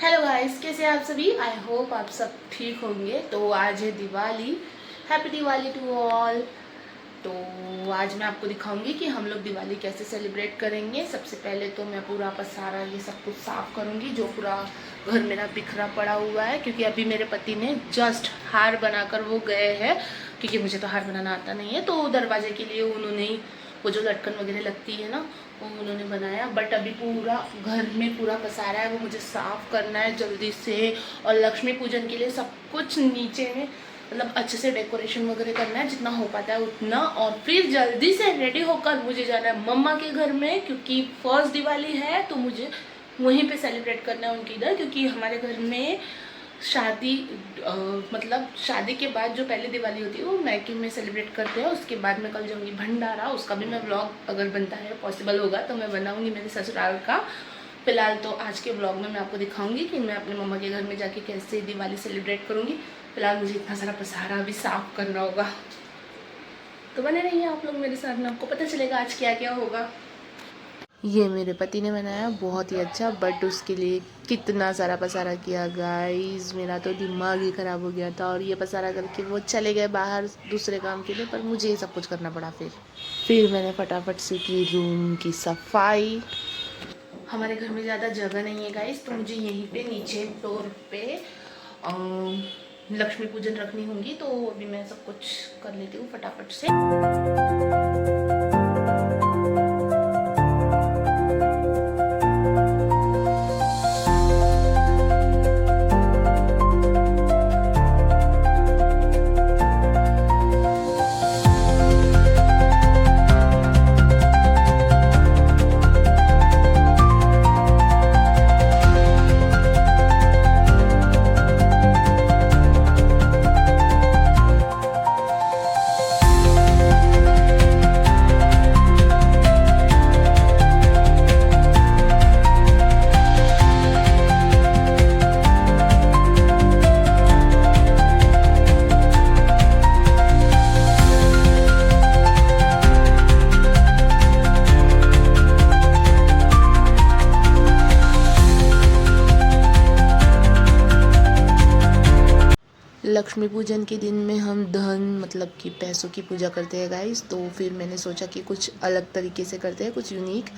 Hello guys, कैसे हैं आप सभी। आई होप आप सब ठीक होंगे। तो आज है Diwali. Happy Diwali to all. तो आज मैं आपको दिखाऊंगी कि हम लोग दिवाली कैसे सेलिब्रेट करेंगे। सबसे पहले तो मैं पूरा पसारा ये सब कुछ साफ़ करूंगी, जो पूरा घर मेरा बिखरा पड़ा हुआ है, क्योंकि अभी मेरे पति ने जस्ट हार बनाकर वो गए हैं, क्योंकि मुझे तो हार बनाना आता नहीं है। तो दरवाजे के लिए उन्होंने ही वो जो लटकन वगैरह लगती है ना, वो उन्होंने बनाया। बट अभी पूरा घर में पूरा पसारा है, वो मुझे साफ़ करना है जल्दी से। और लक्ष्मी पूजन के लिए सब कुछ नीचे में मतलब अच्छे से डेकोरेशन वगैरह करना है, जितना हो पाता है उतना। और फिर जल्दी से रेडी होकर मुझे जाना है मम्मा के घर में, क्योंकि फर्स्ट दिवाली है तो मुझे वहीं पे सेलिब्रेट करना है उनकी इधर। क्योंकि हमारे घर में शादी मतलब शादी के बाद जो पहली दिवाली होती है वो मैके में सेलिब्रेट करते हैं। उसके बाद मैं कल जाऊँगी भंडारा, उसका भी मैं व्लॉग अगर बनता है पॉसिबल होगा तो मैं बनाऊँगी मेरे ससुराल का। फिलहाल तो आज के ब्लॉग में मैं आपको दिखाऊंगी कि मैं अपने मम्मा के घर में जाके कैसे दिवाली सेलिब्रेट करूँगी। फिलहाल मुझे इतना सारा पसारा भी साफ़ करना होगा, तो बने रहिए आप लोग मेरे साथ में, आपको पता चलेगा आज क्या क्या होगा। ये मेरे पति ने बनाया बहुत ही अच्छा, बट उसके लिए कितना सारा पसारा किया गाइस, मेरा तो दिमाग ही ख़राब हो गया था। और ये पसारा करके वो चले गए बाहर दूसरे काम के लिए, पर मुझे ये सब कुछ करना पड़ा। फिर मैंने फटाफट से की रूम की सफाई। हमारे घर में ज़्यादा जगह नहीं है गाइस, तो मुझे यहीं पे नीचे फ्लोर पे लक्ष्मी पूजन रखनी होंगी। तो अभी मैं सब कुछ कर लेती हूँ फटाफट से। लक्ष्मी पूजन के दिन में हम धन मतलब कि पैसों की पूजा करते हैं गाइस। तो फिर मैंने सोचा कि कुछ अलग तरीके से करते हैं, कुछ यूनिक।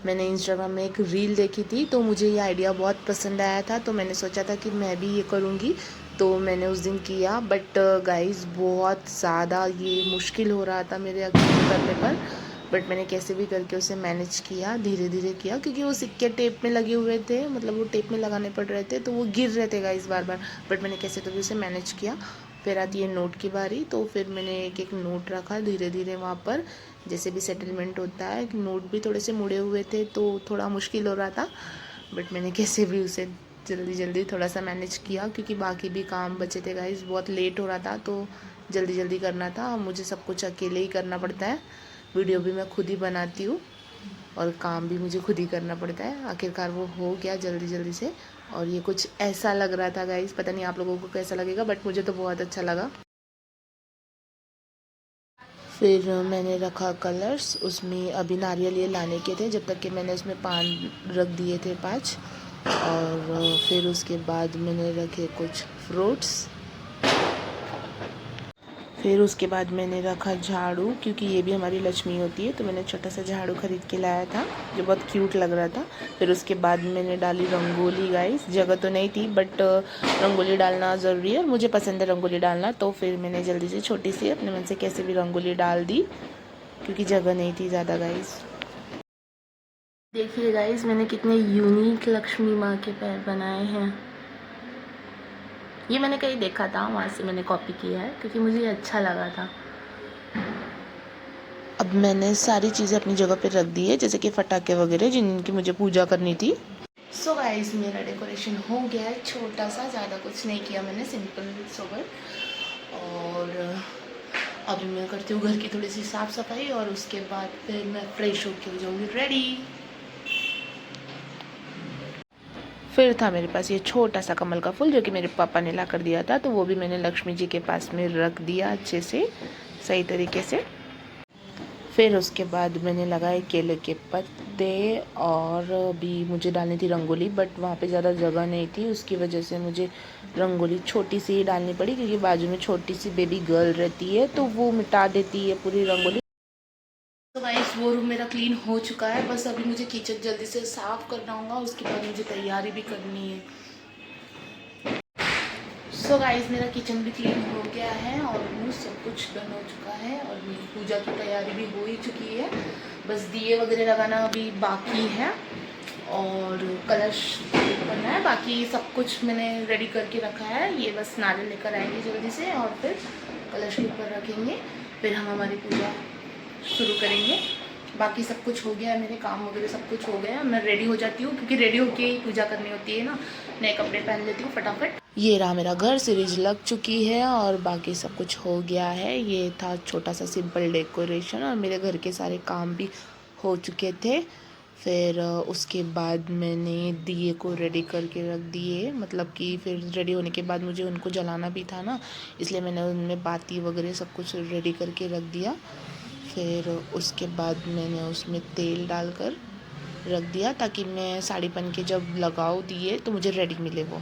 मैंने इंस्टाग्राम में एक रील देखी थी, तो मुझे ये आइडिया बहुत पसंद आया था, तो मैंने सोचा था कि मैं भी ये करूँगी। तो मैंने उस दिन किया, बट गाइस बहुत ज़्यादा ये मुश्किल हो रहा था मेरे अकेले करने पर। बट मैंने कैसे भी करके उसे मैनेज किया, धीरे धीरे किया, क्योंकि वो सिक्के टेप में लगे हुए थे, मतलब वो टेप में लगाने पड़ रहे थे, तो वो गिर रहे थे गाइस बार बार। बट मैंने कैसे तो भी उसे मैनेज किया। फिर आती है नोट की बारी, तो फिर मैंने एक एक नोट रखा धीरे धीरे वहाँ पर, जैसे भी सेटलमेंट होता है। नोट भी थोड़े से मुड़े हुए थे तो थोड़ा मुश्किल हो रहा था, बट मैंने कैसे भी उसे जल्दी जल्दी थोड़ा सा मैनेज किया, क्योंकि बाकी भी काम बचे थे गाइस, बहुत लेट हो रहा था, तो जल्दी जल्दी करना था। मुझे सब कुछ अकेले ही करना पड़ता है, वीडियो भी मैं खुद ही बनाती हूँ और काम भी मुझे खुद ही करना पड़ता है। आखिरकार वो हो गया जल्दी जल्दी से। और ये कुछ ऐसा लग रहा था गाइस, पता नहीं आप लोगों को कैसा लगेगा, बट मुझे तो बहुत अच्छा लगा। फिर मैंने रखा कलर्स, उसमें अभी नारियल ये लाने के थे, जब तक कि मैंने उसमें पान रख दिए थे 5। और फिर उसके बाद मैंने रखे कुछ फ्रूट्स। फिर उसके बाद मैंने रखा झाड़ू, क्योंकि ये भी हमारी लक्ष्मी होती है, तो मैंने छोटा सा झाड़ू खरीद के लाया था, जो बहुत क्यूट लग रहा था। फिर उसके बाद मैंने डाली रंगोली गाइस, जगह तो नहीं थी, बट रंगोली डालना ज़रूरी है और मुझे पसंद है रंगोली डालना। तो फिर मैंने जल्दी से छोटी सी अपने मन से कैसे भी रंगोली डाल दी, क्योंकि जगह नहीं थी ज़्यादा गाइस। देखिए गाइस, मैंने कितने यूनिक लक्ष्मी माँ के पैर बनाए हैं। ये मैंने कहीं देखा था, वहाँ से मैंने कॉपी किया है, क्योंकि मुझे ये अच्छा लगा था। अब मैंने सारी चीज़ें अपनी जगह पे रख दी है, जैसे कि पटाखे वगैरह जिनकी मुझे पूजा करनी थी। सो गाइस, मेरा डेकोरेशन हो गया है छोटा सा, ज़्यादा कुछ नहीं किया मैंने, सिंपल सोबर। और अभी मैं करती हूँ घर की थोड़ी सी साफ़ सफाई, और उसके बाद फिर मैं फ्रेश होकर हो जाऊँगी रेडी। फिर था मेरे पास ये छोटा सा कमल का फूल, जो कि मेरे पापा ने ला कर दिया था, तो वो भी मैंने लक्ष्मी जी के पास में रख दिया अच्छे से, सही तरीके से। फिर उसके बाद मैंने लगाए केले के पत्ते और भी मुझे डालनी थी रंगोली, बट वहाँ पे ज़्यादा जगह नहीं थी, उसकी वजह से मुझे रंगोली छोटी सी ही डालनी पड़ी, क्योंकि बाजू में छोटी सी बेबी गर्ल रहती है तो वो मिटा देती है पूरी रंगोली। तो गाइस वो रूम मेरा क्लीन हो चुका है, बस अभी मुझे किचन जल्दी से साफ़ करना होगा, उसके बाद मुझे तैयारी भी करनी है। सो गाइस मेरा किचन भी क्लीन हो गया है और सब कुछ डन हो चुका है और मेरी पूजा की तैयारी भी हो ही चुकी है, बस दिए वगैरह लगाना अभी बाकी है और कलश करना है। बाकी सब कुछ मैंने रेडी करके रखा है, ये बस नारियल लेकर आएंगे जल्दी से और फिर कलश के ऊपर रखेंगे, फिर हम हमारी पूजा शुरू करेंगे। बाकी सब कुछ हो गया है, मेरे काम वगैरह सब कुछ हो गया है। मैं रेडी हो जाती हूँ क्योंकि रेडी होके ही पूजा करनी होती है ना, नए कपड़े पहन लेती हूँ फटाफट। ये रहा मेरा घर, सीरीज लग चुकी है और बाकी सब कुछ हो गया है। ये था छोटा सा सिंपल डेकोरेशन और मेरे घर के सारे काम भी हो चुके थे। फिर उसके बाद मैंने दिए को रेडी करके रख दिए, मतलब कि फिर रेडी होने के बाद मुझे उनको जलाना भी था ना, इसलिए मैंने उनमें बाती वगैरह सब कुछ रेडी करके रख दिया। फिर उसके बाद मैंने उसमें तेल डालकर रख दिया ताकि मैं साड़ी पहन के जब लगाऊँ दिए तो मुझे रेडी मिले वो।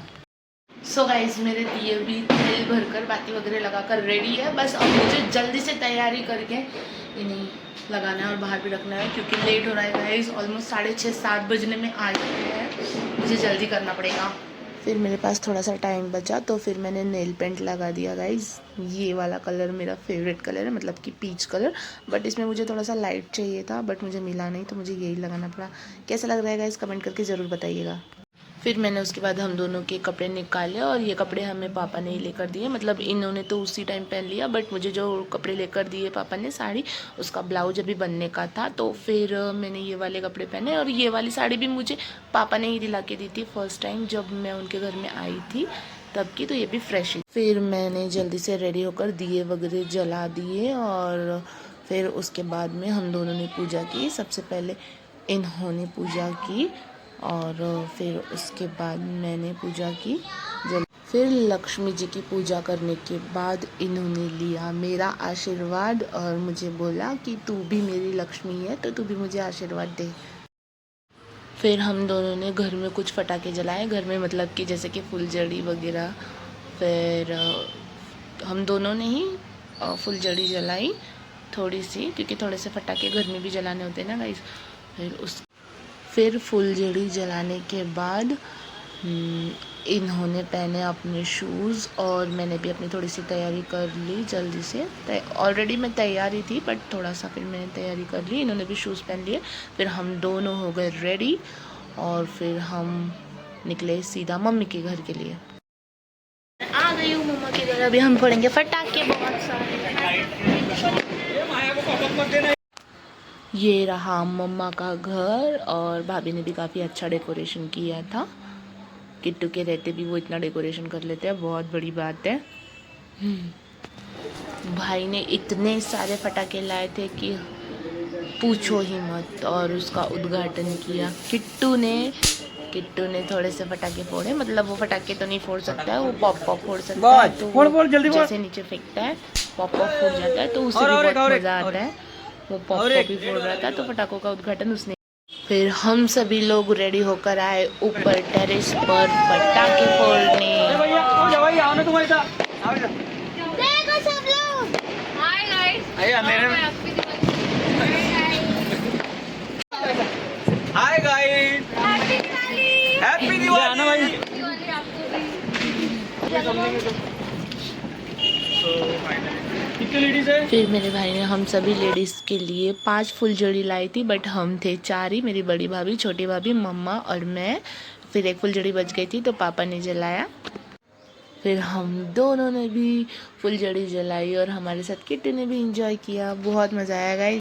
सो गाइस मेरे दिए भी तेल भरकर बाती वगैरह लगाकर रेडी है, बस अब मुझे जल्दी से तैयारी करके इन्हें लगाना है और बाहर भी रखना है क्योंकि लेट हो रहा है गाइस, ऑलमोस्ट 6:30-7 बजने में आ गए हैं, मुझे जल्दी करना पड़ेगा। फिर मेरे पास थोड़ा सा टाइम बचा तो फिर मैंने नेल पेंट लगा दिया गाइस। ये वाला कलर मेरा फेवरेट कलर है, मतलब कि पीच कलर, बट इसमें मुझे थोड़ा सा लाइट चाहिए था बट मुझे मिला नहीं तो मुझे यही लगाना पड़ा। कैसा लग रहा है गाइस कमेंट करके ज़रूर बताइएगा। फिर मैंने उसके बाद हम दोनों के कपड़े निकाले और ये कपड़े हमें पापा ने ही लेकर दिए, मतलब इन्होंने तो उसी टाइम पहन लिया बट मुझे जो कपड़े लेकर दिए पापा ने साड़ी, उसका ब्लाउज अभी बनने का था तो फिर मैंने ये वाले कपड़े पहने और ये वाली साड़ी भी मुझे पापा ने ही दिला के दी थी फर्स्ट टाइम जब मैं उनके घर में आई थी तब की, तो ये भी फ्रेश ही। फिर मैंने जल्दी से रेडी होकर दिए वगैरह जला दिए और फिर उसके बाद में हम दोनों ने पूजा की। सबसे पहले इन्होंने पूजा की और फिर उसके बाद मैंने पूजा की। फिर लक्ष्मी जी की पूजा करने के बाद इन्होंने लिया मेरा आशीर्वाद और मुझे बोला कि तू भी मेरी लक्ष्मी है तो तू भी मुझे आशीर्वाद दे। फिर हम दोनों ने घर में कुछ पटाखे जलाए, घर में मतलब कि जैसे कि फुलझड़ी वगैरह। फिर हम दोनों ने ही फुलझड़ी जलाई थोड़ी सी, क्योंकि थोड़े से पटाखे घर में भी जलाने होते हैं ना गाइस। फिर फुलझड़ी जलाने के बाद इन्होंने पहने अपने शूज़ और मैंने भी अपनी थोड़ी सी तैयारी कर ली जल्दी से। ऑलरेडी मैं तैयारी थी बट थोड़ा सा फिर मैंने तैयारी कर ली, इन्होंने भी शूज़ पहन लिए। फिर हम दोनों हो गए रेडी और फिर हम निकले सीधा मम्मी के घर के लिए। आ गई हूँ मम्मा के घर, अभी हम फोड़ेंगे पटाखे बहुत सारे। ये रहा मम्मा का घर और भाभी ने भी काफ़ी अच्छा डेकोरेशन किया था। किट्टू के रहते भी वो इतना डेकोरेशन कर लेते हैं, बहुत बड़ी बात है। भाई ने इतने सारे पटाखे लाए थे कि पूछो ही मत और उसका उद्घाटन किया। किट्टू ने थोड़े से पटाखे फोड़े, मतलब वो पटाखे तो नहीं फोड़ सकता है, वो पॉप फोड़ सकता है, तो फोड़ जल्दी जैसे नीचे फेंकता है पॉप फोड़ जाता है, तो उससे भी बहुत मज़ा आता है। वो पॉप भी फोड़ रहा था तो पटाखों का उद्घाटन उसने। फिर हम सभी लोग रेडी होकर आए ऊपर टेरेस पर पटाखे फोड़ने। देखो सब लोग, hi guys, hi guys, happy Diwali भाई। फिर मेरे भाई ने हम सभी लेडीज़ के लिए 5 फुलझड़ी लाई थी बट हम थे 4 ही, मेरी बड़ी भाभी, छोटी भाभी, मम्मा और मैं। फिर एक फुलझड़ी बच गई थी तो पापा ने जलाया। फिर हम दोनों ने भी फुलझड़ी जलाई और हमारे साथ किट्टू ने भी इंजॉय किया, बहुत मज़ा आया गाइस।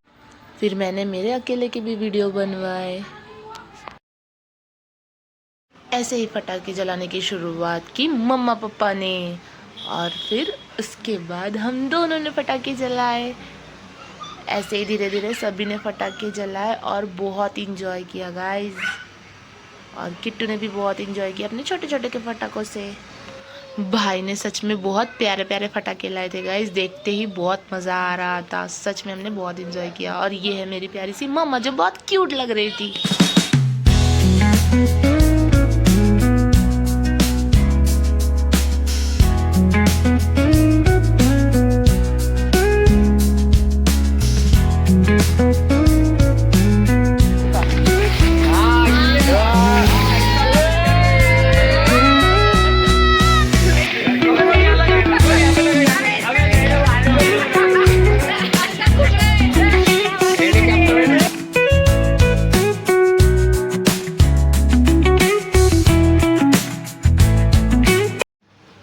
फिर मैंने मेरे अकेले के भी वीडियो बनवाए। ऐसे ही पटाखे जलाने की शुरुआत की मम्मा पापा ने और फिर उसके बाद हम दोनों ने पटाखे जलाए। ऐसे ही धीरे धीरे सभी ने पटाखे जलाए और बहुत इंजॉय किया गाइस। और किट्टू ने भी बहुत इंजॉय किया अपने छोटे छोटे के पटाखों से। भाई ने सच में बहुत प्यारे प्यारे फटाके लाए थे गाइस, देखते ही बहुत मज़ा आ रहा था। सच में हमने बहुत एंजॉय किया। और ये है मेरी प्यारी सी मम्मा जो बहुत क्यूट लग रही थी।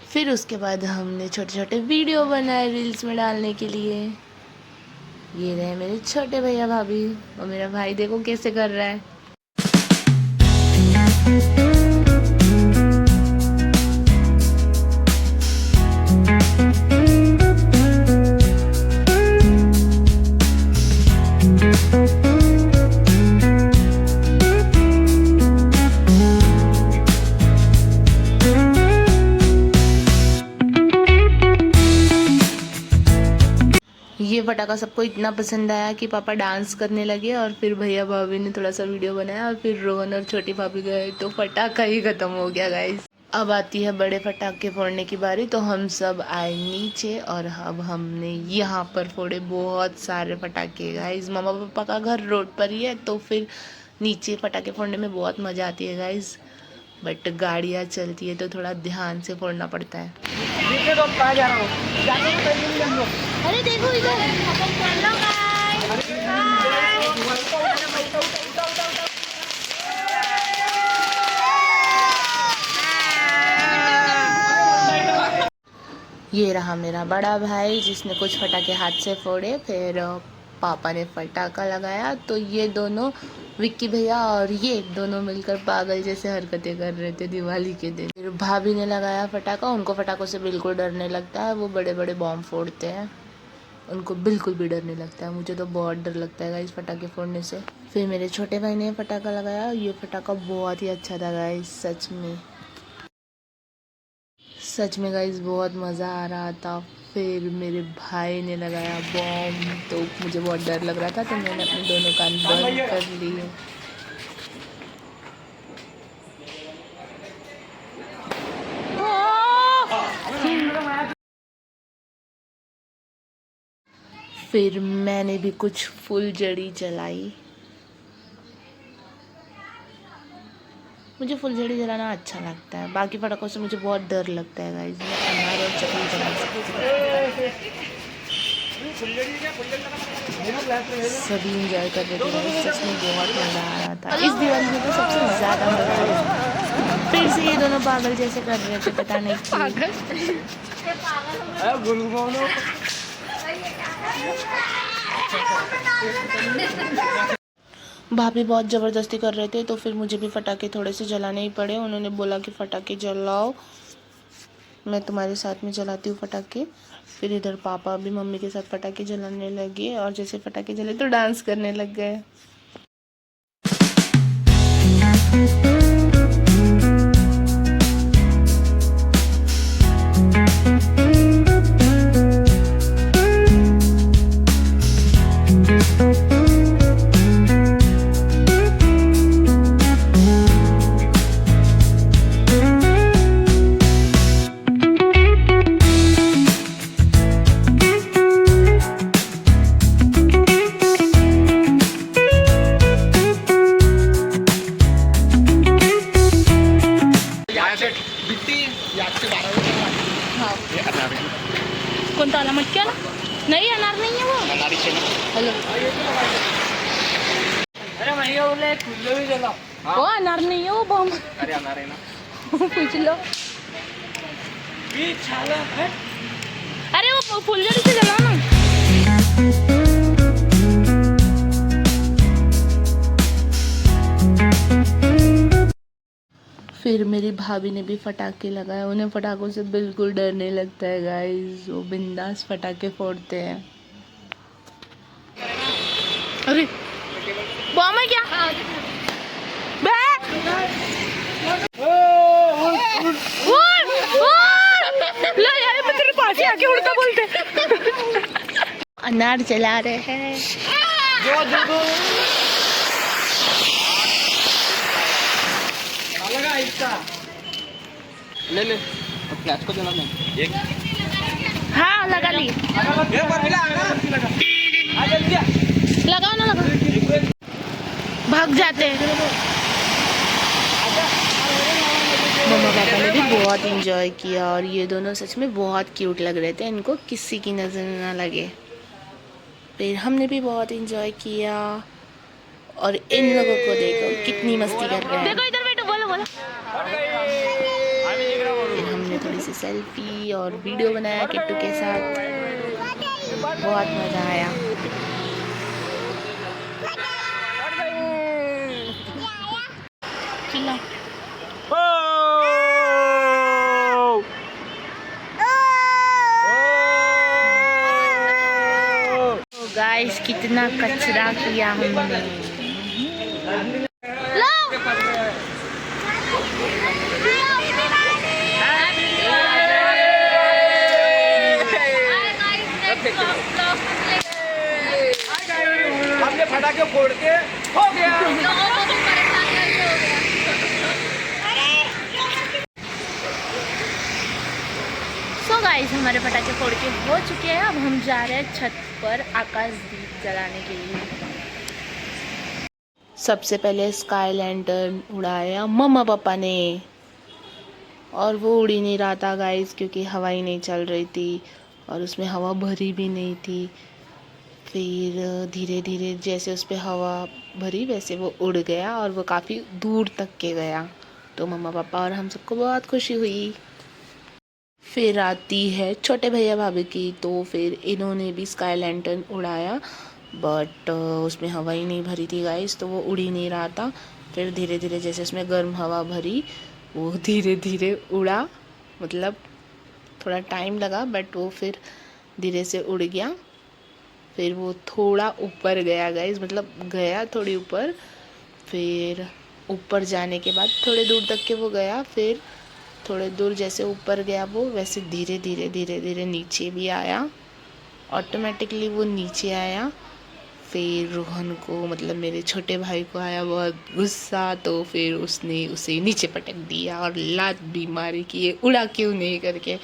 फिर उसके बाद हमने छोटे छोटे वीडियो बनाए रील्स में डालने के लिए। ये रहे मेरे छोटे भैया भाभी, और मेरा भाई देखो कैसे कर रहा है। ये पटाखा सबको इतना पसंद आया कि पापा डांस करने लगे, और फिर भैया भाभी ने थोड़ा सा वीडियो बनाया, और फिर रोहन और छोटी भाभी गए तो पटाखा ही खत्म हो गया गाइस। अब आती है बड़े पटाखे फोड़ने की बारी। तो हम सब आए नीचे और अब हमने यहाँ पर फोड़े बहुत सारे पटाखे गाइस। मम्मा पापा का घर रोड पर ही है, तो फिर नीचे पटाखे फोड़ने में बहुत मज़ा आती है गाइस। बट गाड़ियाँ चलती है तो थोड़ा ध्यान से फोड़ना पड़ता है। अरे देखो इधर। हेलो ये रहा मेरा बड़ा भाई जिसने कुछ पटाखे हाथ से फोड़े, फिर पापा ने पटाखा लगाया। तो ये दोनों विक्की भैया और ये दोनों मिलकर पागल जैसे हरकतें कर रहे थे दिवाली के दिन। फिर भाभी ने लगाया पटाखा। उनको पटाखों से बिल्कुल डर नहीं लगता है, वो बड़े बड़े बॉम्ब फोड़ते हैं, उनको बिल्कुल भी डर नहीं लगता है। मुझे तो बहुत डर लगता है गाइस पटाखे फोड़ने से। फिर मेरे छोटे भाई ने पटाखा लगाया। ये पटाखा बहुत ही अच्छा था गाइस, सच में गाइस बहुत मज़ा आ रहा था। फिर मेरे भाई ने लगाया बॉम्ब, तो मुझे बहुत डर लग रहा था, तो मैंने अपने दोनों कान बंद कर लिए। फिर मैंने भी कुछ फुलझड़ी जलाई। मुझे फुलझड़ी जलाना अच्छा लगता है, बाकी पटाखों से मुझे बहुत डर लगता है गाइस। मैं अनार और चकली जला सकती हूँ। सभी इंजॉय कर रहे थे, सच में बहुत मज़ा आ रहा था। इस दिवाली में तो सबसे ज़्यादा मज़ा आया। फिर से ये दोनों पागल जैसे कर रहे थे, पता नहीं क्यों। भाभी बहुत ज़बरदस्ती कर रहे थे, तो फिर मुझे भी फटाके थोड़े से जलाने ही पड़े। उन्होंने बोला कि फटाके जलाओ, मैं तुम्हारे साथ में जलाती हूँ फटाके। फिर इधर पापा भी मम्मी के साथ पटाके जलाने लगे, और जैसे फटाके जले तो डांस करने लग गए। कोणता आला मटक्याला? नाही येणार नाहीये वो. हॅलो अरे भैया बोले फुलझड़ी जलाओ। हो अनार नाहीये वो बॉम्ब. अरे अनार है ना। पूछलो. ये छाला है। अरे वो फुलझड़ी से जलाओ ना. फिर मेरी भाभी ने भी फटाके लगाए। उन्हें फटाकों से बिल्कुल डर नहीं लगता है गाइस, वो बिंदास फटाके फोड़ते हैं। अरे बॉम्ब है क्या? बोलते। अनार चला रहे हैं। जो लगा इसका ले ले फ्लैश को जला नहीं एक हाँ लगा ली। एक बार मिला आ जल्दी आ लगाओ ना लगाओ। भाग जाते हैं। मम्मा पापा ने भी बहुत इंजॉय किया और ये दोनों सच में बहुत क्यूट लग रहे थे, इनको किसी की नज़र ना लगे। फिर हमने भी बहुत इंजॉय किया और इन लोगों को देखो कितनी मस्ती कर रहे हैं। देखो इधर बैठो, बोलो बोलो। फिर हमने थोड़ी सी सेल्फी और वीडियो बनाया किट्टू के साथ, बहुत मज़ा आया। चिल्लाओ। गाइस कितना कचरा किया हमने। हमने फटाके फोड़ के हो गया। सो गाइस हमारे पटाखे फोड़ के हो चुके हैं। अब हम जा रहे हैं छत पर आकाश दीप जलाने के लिए। सबसे पहले स्काई लैंटर्न उड़ाया मम्मा पापा ने, और वो उड़ ही नहीं रहा था गाइस क्योंकि हवा ही नहीं चल रही थी और उसमें हवा भरी भी नहीं थी। फिर धीरे धीरे जैसे उस पर हवा भरी वैसे वो उड़ गया और वो काफ़ी दूर तक के गया। तो मम्मा पापा और हम सबको बहुत खुशी हुई। फिर आती है छोटे भैया भाभी की, तो फिर इन्होंने भी स्काई लैंटर्न उड़ाया बट उसमें हवा ही नहीं भरी थी गाइस, तो वो उड़ ही नहीं रहा था। फिर धीरे धीरे जैसे उसमें गर्म हवा भरी वो धीरे धीरे उड़ा, मतलब थोड़ा टाइम लगा बट वो फिर धीरे से उड़ गया। फिर वो थोड़ा ऊपर गया गाइस, मतलब गया थोड़ी ऊपर। फिर ऊपर जाने के बाद थोड़े दूर तक के वो गया। फिर थोड़े दूर जैसे ऊपर गया वो वैसे धीरे धीरे धीरे धीरे नीचे भी आया, ऑटोमेटिकली वो नीचे आया। फिर रोहन को मतलब मेरे छोटे भाई को आया बहुत गुस्सा, तो फिर उसने उसे नीचे पटक दिया और लात भी मारी कि ये उड़ा क्यों नहीं करके।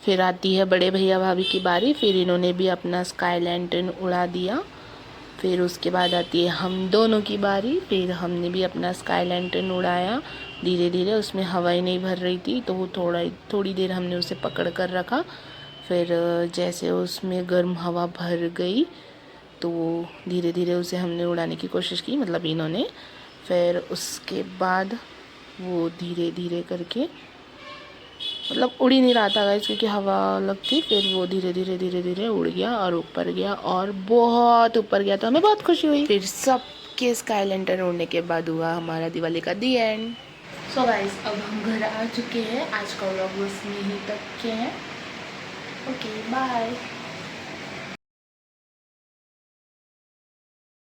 फिर आती है बड़े भैया भाभी की बारी, फिर इन्होंने भी अपना स्काई लैंटर्न उड़ा दिया। फिर उसके बाद आती है हम दोनों की बारी, फिर हमने भी अपना स्काई लैंटर्न उड़ाया धीरे धीरे। उसमें हवा ही नहीं भर रही थी तो वो थोड़ी देर हमने उसे पकड़ कर रखा। फिर जैसे उसमें गर्म हवा भर गई तो धीरे धीरे उसे हमने उड़ाने की कोशिश की, मतलब इन्होंने। फिर उसके बाद वो धीरे धीरे करके मतलब उड़ ही नहीं रहा था गाइस क्योंकि हवा लगती। फिर वो धीरे धीरे धीरे धीरे उड़ गया और ऊपर गया और बहुत ऊपर गया, तो हमें बहुत खुशी हुई। फिर सबके स्काई लैंटर्न उड़ने के बाद हुआ हमारा दिवाली का दी एंड। सो गाइस अब हम घर आ चुके हैं। आज का व्लॉग बस यहीं तक के हैं। Okay bye.